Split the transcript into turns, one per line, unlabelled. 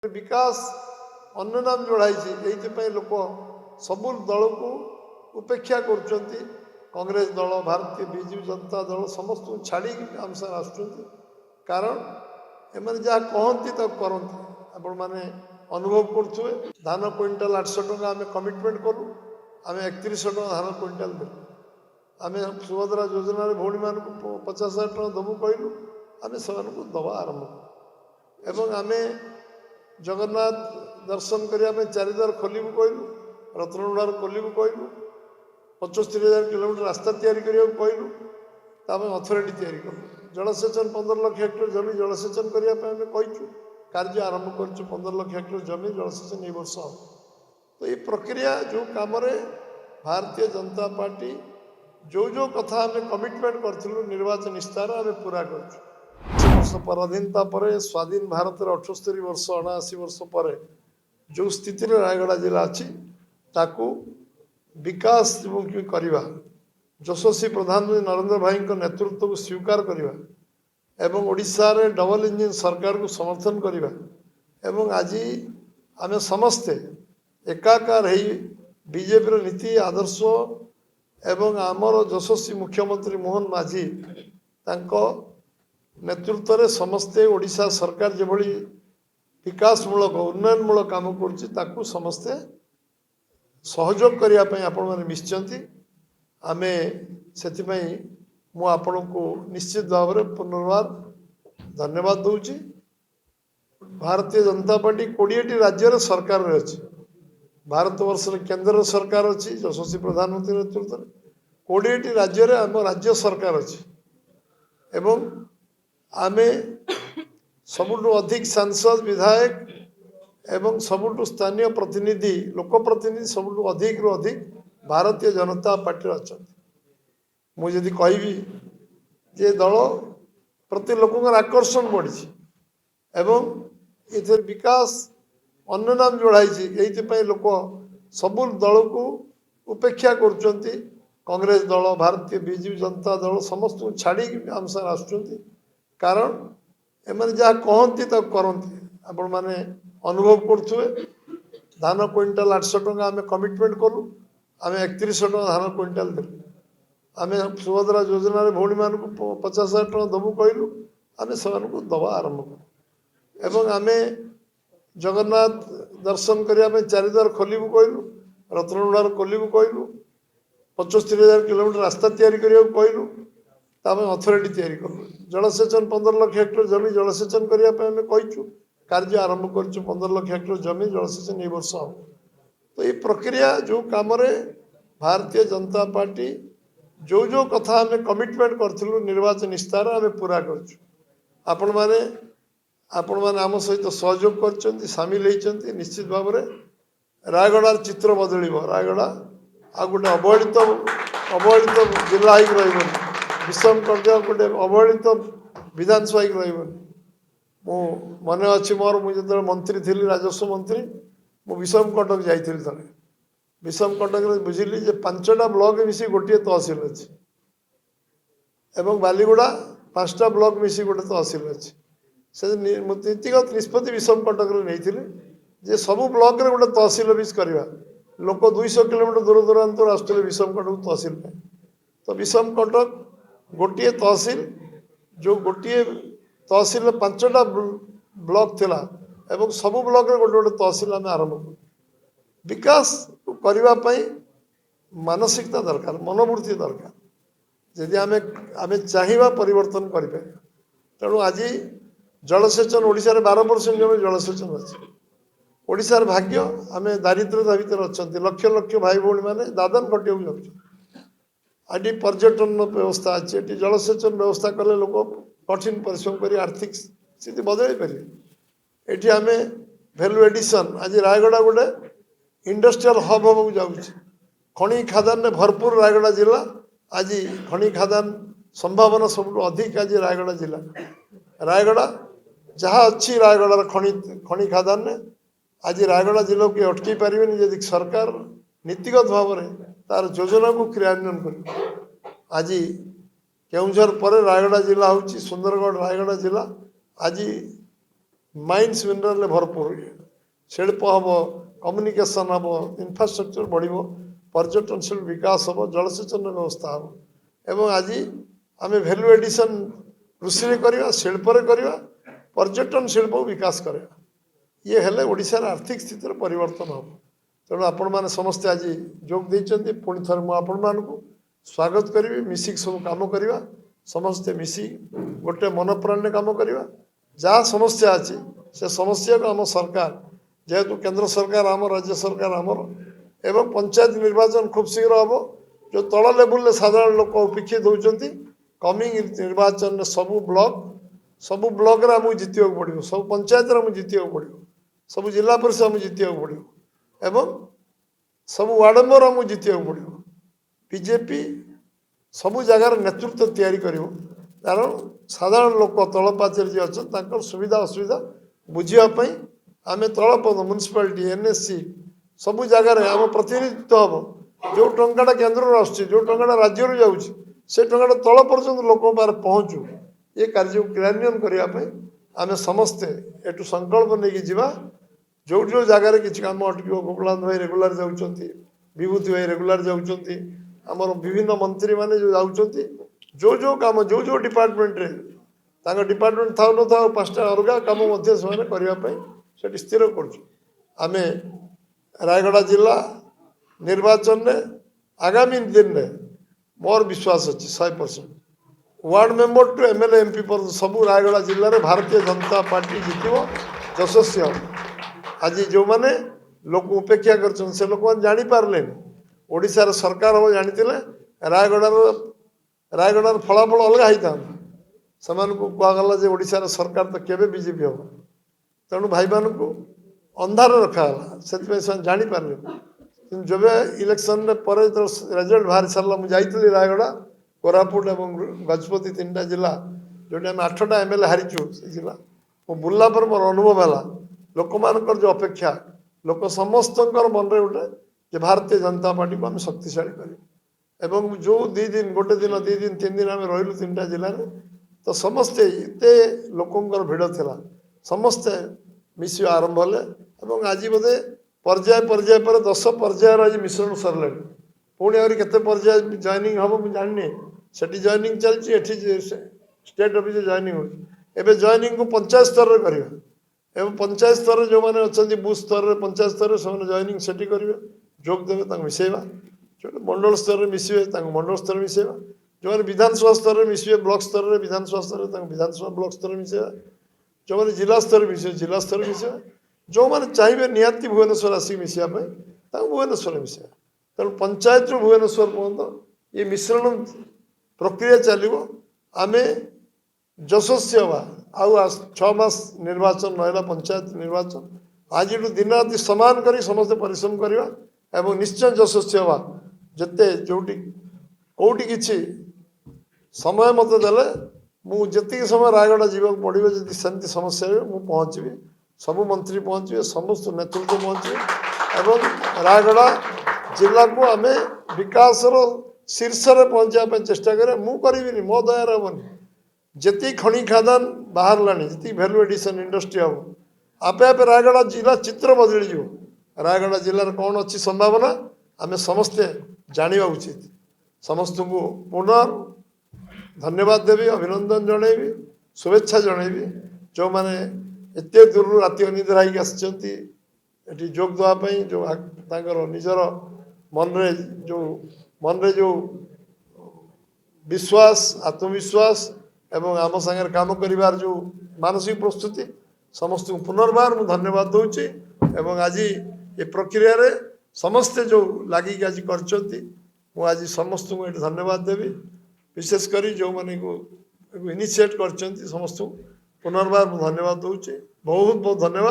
विकास अन्य नाम जोड़ाई लोक सब दल को उपेक्षा कर कांग्रेस दल भारतीय विजु जनता दल समस्त छाड़ी आम सार आस कारण एम जहाँ कहती करती आपण मैंने अनुभव करुए धान क्विंटाल 800 टका आम कमिटमेंट कलु आम 3100 टका धान क्विंटाल देलु आम सुभद्रा योजना भौणी मान 50,000 टका दबू कहलु आम से दबा आरंभ एवं आम जगन्नाथ दर्शन करने चारिद्वार खोलू कहलु रत्नगुड़ार खोलू कहलु 75,000 किलोमीटर रास्ता तैयारी कहलु अथॉरिटी तैयारी कलु जलसेचन 15 लाख हेक्टर जमी जलसेचन करने कहीचु कार्य आरंभ कर 15 लाख हेक्टर जमी जलसेचन ए वर्ष हम तो ये प्रक्रिया जो कम भारतीय जनता पार्टी जो कथा आम कमिटमेंट करूँ निर्वाचन इस्तार आम पूरा कर वर्ष पराधीनता पर स्वाधीन भारत 78 वर्ष 79 वर्ष पर जो स्थिति रायगड़ा जिला अच्छी ताकू विकास करवा यशस्वी प्रधानमंत्री नरेंद्र भाई नेतृत्व को स्वीकार करवा एवं ओडिशा रे डबल इंजिन सरकार को समर्थन करवा एवं आज आम समस्ते एकाकार बीजेपी नीति आदर्श एवं आमर यशस्वी मुख्यमंत्री मोहन माझी तांको नेतृत्व रे समस्ते ओडिशा सरकार जो भली विकासमूलक उन्नयनमूलक काम कर समस्ते सहयोग करने आपण मैंने मिशिंट आम से आपण को निश्चित भाव में पुनर्बार धन्यवाद दूची भारतीय जनता पार्टी 20टी राज्य सरकार रे अच्छी भारत वर्ष केंद्र सरकार अच्छी यशस्वी प्रधानमंत्री नेतृत्व में 20टी राज्य रे आम राज्य सरकार अच्छी एवं आमे सबुठु अधिक सांसद विधायक एवं सबुठु स्थानीय प्रतिनिधि लोक प्रतिनिधि सबुठु अधिक रु अधिक भारतीय जनता पार्टी अच्छा मुझे कहबी जे दल प्रति लोक आकर्षण बढ़ी एवं ये विकास अन्य नाम जोड़ाई लोक सब दल को उपेक्षा कर कांग्रेस दल भारतीय विजु जनता दल समस्त छाड़ी आम सार आस कारण एम जहाँ कहती करती आपण मैंने अनुभव करुए धान क्विंटाल 800 टका आम कमिटमेंट कलु आम 3100 टका धान क्विंटाल देलु आम सुभद्रा योजना भौणी मान 50,000 टका दबू कहलु आम से दबा आरंभ कलु एवं आम जगन्नाथ दर्शन करने चारिद्वार खोलू कहलु रत्नगुड़ार खोलू कहलु 75,000 किलोमीटर रास्ता तैयारी कहलु अथॉरिटी तैयारी कलु जलसेचन 15 लाख हेक्टर जमी जलसेचन करने कहीचु कार्य आरंभ कर 15 लाख हेक्टर जमी जलसेचन ए वर्ष हम तो ये प्रक्रिया जो कम भारतीय जनता पार्टी जो कथा आम कमिटमेंट करूँ निर्वाचन इस्तार आम पूरा कर आम सहित सहयोग कर सामिल होती निश्चित भाव में रायगड़ार चित्र बदल रायगड़ा आ गोटे अवहेलित जिला हो विषम कर गोटे अवहेलित विधानसभा रही मु मन अच्छी मोर मुझे मंत्री थी राजस्व मंत्री मु विषम कटक जाइली थे विषम कटक बुझिली 5टा ब्लॉक मिसी गोटे तहसिल अच्छी एवं बालीगुड़ा 5टा ब्लॉक मिसी गोटे तहसिल अच्छी से नीतिगत निष्पत्ति विषम कटक नहीं सबू ब्लॉक रे गोटे तहसिल ऑफिस करवा लोक 200 किलोमीटर दूर दूरांत आसुले विषम कटक तहसिल में तो विषम कटक गोटे तहसिल जो गोटे तहसिल 5टा ब्लॉक थिला एवं सबू ब्लॉक रे गोटे गोटे तहसिल आम आरंभ करूँ विकास करने मानसिकता दरकार मनोवृत्ति दरकार जदि आम चाहिए परिवर्तन कर तेणु आज जलसेचन ओडिशा रे 12% जमी जलसेचन अच्छी ओडिशार भाग्य आम दारिद्र्यता भितर अच्छा लक्ष लक्ष भाई भौणी मैंने दादन खटिया जाऊँ आदि पर्यटन व्यवस्था अच्छी ये जलसेचन व्यवस्था कले लोक कठिन परिश्रम कर आर्थिक स्थिति बदल पारे ये आम भैल्यू एडिशन आज रायगड़ा गोटे इंडस्ट्रियल हब हम जाऊँ खनि खादान में भरपूर रायगड़ा जिला आज खनि खादान संभावना सब अधिक आज रायगड़ा जिला रायगड़ा जहाँ अच्छी रायगड़ार खनि खादान में आज रायगड़ा जिला को अटकई पारे यदि सरकार नीतिगत भाव में तार योजना को क्रियान्वयन कर आज केउझर पर रायगड़ा जिला हूँ सुंदरगढ़ रायगड़ा जिला आज ମାଇନ୍ସ ମିନେରାଲରେ ଭରପୁର ଶିଳ୍ପ ହେବ, କମ୍ୟୁନିକେସନ୍ ହେବ, ଇନଫ୍ରାଷ୍ଟ୍ରକ୍ଚର ବଢ଼ିବ, ପର୍ଯ୍ୟଟନ ଶିଳ୍ପ ବିକାଶ ହେବ, ଜଳସେଚନ ବ୍ୟବସ୍ଥା ହେବ। ଏବଂ ଆଜି ଆମେ ଭ୍ୟାଲୁ ଏଡିସନ୍ କୃଷିରେ କରିବା, ଶିଳ୍ପରେ କରିବା, ପର୍ଯ୍ୟଟନ ଶିଳ୍ପକୁ ବିକାଶ କରିବା। ଇଏ ହେଲେ ଓଡ଼ିଶାର ଆର୍ଥିକ ସ୍ଥିତିର ପରିବର୍ତ୍ତନ ହେବ। ତେଣୁ ଆପଣମାନେ ସମସ୍ତେ ଆଜି ଯୋଗ ଦେଇଛନ୍ତି। ପୁଣି ଥରେ ମୁଁ ଆପଣମାନଙ୍କୁ ସ୍ୱାଗତ କରିବି। ମିଶିକି ସବୁ କାମ କରିବା, ସମସ୍ତେ ମିଶି ଗୋଟେ ମନ ପ୍ରାଣରେ କାମ କରିବା। ଯାହା ସମସ୍ୟା ଅଛି ସେ ସମସ୍ୟାକୁ ଆମ ସରକାର, ଯେହେତୁ କେନ୍ଦ୍ର ସରକାର ଆମର, ରାଜ୍ୟ ସରକାର ଆମର, ଏବଂ ପଞ୍ଚାୟତ ନିର୍ବାଚନ ଖୁବ୍ ଶୀଘ୍ର ହେବ। ଯେଉଁ ତଳ ଲେବୁଲରେ ସାଧାରଣ ଲୋକ ଉପେକ୍ଷିତ ହେଉଛନ୍ତି, କମିଂ ନିର୍ବାଚନରେ ସବୁ ବ୍ଲକରେ ଆମକୁ ଜିତିବାକୁ ପଡ଼ିବ, ସବୁ ପଞ୍ଚାୟତରେ ଆମକୁ ଜିତିବାକୁ ପଡ଼ିବ, ସବୁ ଜିଲ୍ଲା ପରିଷଦ ଆମକୁ ଜିତିବାକୁ ପଡ଼ିବ, ଏବଂ ସବୁ ୱାର୍ଡ ମେମ୍ବର ଆମକୁ ଜିତିବାକୁ ପଡ଼ିବ। ବିଜେପି ସବୁ ଜାଗାରେ ନେତୃତ୍ୱ ତିଆରି କରିବ, କାରଣ ସାଧାରଣ ଲୋକ ତଳ ପାଚରେ ଯିଏ ଅଛନ୍ତି ତାଙ୍କର ସୁବିଧା ଅସୁବିଧା ବୁଝିବା ପାଇଁ ଆମେ ତଳପଦ ମ୍ୟୁନିସିପାଲିଟି, ଏନ୍ଏସ୍ସି ସବୁ ଜାଗାରେ ଆମ ପ୍ରତିନିଧିତ୍ୱ ହେବ। ଯେଉଁ ଟଙ୍କାଟା କେନ୍ଦ୍ରରୁ ଆସୁଛି, ଯେଉଁ ଟଙ୍କାଟା ରାଜ୍ୟରୁ ଯାଉଛି, ସେ ଟଙ୍କାଟା ତଳ ପର୍ଯ୍ୟନ୍ତ ଲୋକଙ୍କ ପାଖରେ ପହଞ୍ଚୁ। ଏ କାର୍ଯ୍ୟକୁ କ୍ରିୟାନ୍ୱୟନ କରିବା ପାଇଁ ଆମେ ସମସ୍ତେ ଏଠୁ ସଂକଳ୍ପ ନେଇକି ଯିବା। ଯେଉଁଠି ଯେଉଁ ଜାଗାରେ କିଛି କାମ ଅଟକିବ, ଗୋପୀନାଥ ଭାଇ ରେଗୁଲାର ଯାଉଛନ୍ତି, ବିଭୂତି ଭାଇ ରେଗୁଲାର ଯାଉଛନ୍ତି, ଆମର ବିଭିନ୍ନ ମନ୍ତ୍ରୀମାନେ ଯେଉଁ ଯାଉଛନ୍ତି, ଯେଉଁ କାମ ଯେଉଁ ଡିପାର୍ଟମେଣ୍ଟରେ ତାଙ୍କ ଡିପାର୍ଟମେଣ୍ଟ ଥାଉ ନଥାଉ 5ଟା ଅଲଗା କାମ ମଧ୍ୟ ସେମାନେ କରିବା ପାଇଁ ସେଠି ସ୍ଥିର କରୁଛୁ। ଆମେ ରାୟଗଡ଼ା ଜିଲ୍ଲା ନିର୍ବାଚନରେ ଆଗାମୀ ଦିନରେ ମୋର ବିଶ୍ୱାସ ଅଛି 100%। Ward member to MLA MP ପର୍ଯ୍ୟନ୍ତ ସବୁ ରାୟଗଡ଼ା ଜିଲ୍ଲାରେ ଭାରତୀୟ ଜନତା ପାର୍ଟି ଜିତିବ, ଯଶସ୍ୱୀ ହେବ। ଆଜି ଯେଉଁମାନେ ଲୋକ ଉପେକ୍ଷା କରିଛନ୍ତି ସେ ଲୋକମାନେ ଜାଣିପାରିଲେନି। ଓଡ଼ିଶାର ସରକାର ହେବ ଜାଣିଥିଲେ ରାୟଗଡ଼ାର ଫଳାଫଳ ଅଲଗା ହେଇଥାନ୍ତା। ସେମାନଙ୍କୁ କୁହାଗଲା ଯେ ଓଡ଼ିଶାର ସରକାର ତ କେବେ ବିଜେପି ହେବ। ତେଣୁ ଭାଇମାନଙ୍କୁ ଅନ୍ଧାର ରଖାଗଲା, ସେଥିପାଇଁ ସେମାନେ ଜାଣିପାରିଲେନି। କିନ୍ତୁ ଯେବେ ଇଲେକ୍ସନରେ ପରେ ଯେତେବେଳେ ରେଜଲ୍ଟ ବାହାରି ସାରିଲା, ମୁଁ ଯାଇଥିଲି ରାୟଗଡ଼ା, କୋରାପୁଟ ଏବଂ ଗଜପତି 3ଟା ଜିଲ୍ଲା, ଯେଉଁଠି ଆମେ 8ଟା MLA ହାରିଛୁ ସେ ଜିଲ୍ଲା। ମୁଁ ବୁଲିଲା ପରେ ମୋର ଅନୁଭବ ହେଲା ଲୋକମାନଙ୍କର ଯେଉଁ ଅପେକ୍ଷା, ଲୋକ ସମସ୍ତଙ୍କର ମନରେ ଗୋଟେ ଯେ ଭାରତୀୟ ଜନତା ପାର୍ଟିକୁ ଆମେ ଶକ୍ତିଶାଳୀ କରିବୁ। ଏବଂ ଯେଉଁ 2 ଦିନ, ଗୋଟେ ଦିନ 2 ଦିନ 3 ଦିନ ଆମେ ରହିଲୁ 3ଟା ଜିଲ୍ଲାରେ, ତ ସମସ୍ତେ ଏତେ ଲୋକଙ୍କର ଭିଡ଼ ଥିଲା, ସମସ୍ତେ ମିଶିବା ଆରମ୍ଭ ହେଲେ। ଏବଂ ଆଜି ବୋଧେ ପର୍ଯ୍ୟାୟ ପରେ 10 ପର୍ଯ୍ୟାୟର ଆଜି ମିଶ୍ରଣ ସରିଲାଣି। ପୁଣି ଆହୁରି କେତେ ପର୍ଯ୍ୟାୟ ଜଏନିଂ ହେବ ମୁଁ ଜାଣିନି। ସେଠି ଜଏନିଂ ଚାଲିଛି, ଏଠି ଷ୍ଟେଟ୍ ଅଫିସରେ ଜଏନିଂ ହେଉଛି। ଏବେ ଜଏନିଂକୁ ପଞ୍ଚାୟତ ସ୍ତରରେ କରିବା, ଏବଂ ପଞ୍ଚାୟତ ସ୍ତରରେ ଯେଉଁମାନେ ଅଛନ୍ତି ବୁଥ୍ ସ୍ତରରେ, ପଞ୍ଚାୟତ ସ୍ତରରେ ସେମାନେ ଜଏନିଂ ସେଠି କରିବେ, ଯୋଗ ଦେବେ, ତାଙ୍କୁ ମିଶାଇବା। ଯେଉଁମାନେ ମଣ୍ଡଳ ସ୍ତରରେ ମିଶିବେ ତାଙ୍କୁ ମଣ୍ଡଳ ସ୍ତରରେ ମିଶାଇବା। ଯେଉଁମାନେ ବିଧାନସଭା ସ୍ତରରେ ମିଶିବେ, ବ୍ଲକ ସ୍ତରରେ ବିଧାନସଭା ସ୍ତରରେ ତାଙ୍କୁ ବିଧାନସଭା ବ୍ଲକ ସ୍ତରରେ ମିଶାଇବା। ଯେଉଁମାନେ ଜିଲ୍ଲା ସ୍ତରରେ ମିଶିବେ ଜିଲ୍ଲା ସ୍ତରରେ ମିଶାଇବା। ଯେଉଁମାନେ ଚାହିଁବେ ନିହାତି ଭୁବନେଶ୍ୱର ଆସିକି ମିଶିବା ପାଇଁ ତାଙ୍କୁ ଭୁବନେଶ୍ୱରରେ ମିଶାଇବା। ତେଣୁ ପଞ୍ଚାୟତରୁ ଭୁବନେଶ୍ୱର ପର୍ଯ୍ୟନ୍ତ ଏ ମିଶ୍ରଣ ପ୍ରକ୍ରିୟା ଚାଲିବ। ଆମେ ଯଶସ୍ୱୀ ହେବା। ଆଉ 6 ମାସ ନିର୍ବାଚନ ରହିଲା, ପଞ୍ଚାୟତ ନିର୍ବାଚନ। ଆଜିଠୁ ଦିନ ରାତି ସମାନ କରି ସମସ୍ତେ ପରିଶ୍ରମ କରିବା ଏବଂ ନିଶ୍ଚୟ ଯଶସ୍ୱୀ ହେବା। ଯେତେ କେଉଁଠି କିଛି ସମୟ ମୋତେ ଦେଲେ ମୁଁ ଯେତିକି ସମୟ ରାୟଗଡ଼ା ଯିବାକୁ ପଡ଼ିବ, ଯଦି ସେମିତି ସମସ୍ୟା ହୁଏ ମୁଁ ପହଞ୍ଚିବି, ସବୁ ମନ୍ତ୍ରୀ ପହଞ୍ଚିବେ, ସମସ୍ତ ନେତୃତ୍ୱ ପହଞ୍ଚିବେ ଏବଂ ରାୟଗଡ଼ା ଜିଲ୍ଲାକୁ ଆମେ ବିକାଶର ଶୀର୍ଷରେ ପହଞ୍ଚିବା ପାଇଁ ଚେଷ୍ଟା କରିବା। ମୁଁ କରିବିନି, ମୋ ଦୟାରେ ହେବନି। ଯେତିକି ଖଣି ଖାଦାନ ବାହାରିଲାଣି, ଯେତିକି ଭ୍ୟାଲୁ ଏଡିସନ୍ ଇଣ୍ଡଷ୍ଟ୍ରି ହେବ, ଆପେ ଆପେ ରାୟଗଡ଼ା ଜିଲ୍ଲା ଚିତ୍ର ବଦଳିଯିବ। ରାୟଗଡ଼ା ଜିଲ୍ଲାରେ କ'ଣ ଅଛି ସମ୍ଭାବନା ଆମେ ସମସ୍ତେ ଜାଣିବା ଉଚିତ। ସମସ୍ତଙ୍କୁ ପୁନଃ ଧନ୍ୟବାଦ ଦେବି, ଅଭିନନ୍ଦନ ଜଣାଇବି, ଶୁଭେଚ୍ଛା ଜଣାଇବି। ଯେଉଁମାନେ ଏତେ ଦୂରରୁ ରାତି ଅନିଦ୍ରା ହେଇକି ଆସିଛନ୍ତି ଏଠି ଯୋଗ ଦେବା ପାଇଁ, ଯେଉଁ ତାଙ୍କର ନିଜର ମନରେ ଯେଉଁ ବିଶ୍ୱାସ, ଆତ୍ମବିଶ୍ୱାସ ଏବଂ ଆମ ସାଙ୍ଗରେ କାମ କରିବାର ଯେଉଁ ମାନସିକ ପ୍ରସ୍ତୁତି, ସମସ୍ତଙ୍କୁ ପୁନର୍ବାର ମୁଁ ଧନ୍ୟବାଦ ଦେଉଛି। ଏବଂ ଆଜି ଏ ପ୍ରକ୍ରିୟାରେ ସମସ୍ତେ ଯେଉଁ ଲାଗିକି ଆଜି କରିଛନ୍ତି, ମୁଁ ଆଜି ସମସ୍ତଙ୍କୁ ଏଠି ଧନ୍ୟବାଦ ଦେବି। ବିଶେଷ କରି ଯେଉଁମାନଙ୍କୁ ଇନିସିଏଟ୍ କରିଛନ୍ତି ସମସ୍ତଙ୍କୁ ପୁନର୍ବାର ମୁଁ ଧନ୍ୟବାଦ ଦେଉଛି। ବହୁତ ବହୁତ ଧନ୍ୟବାଦ।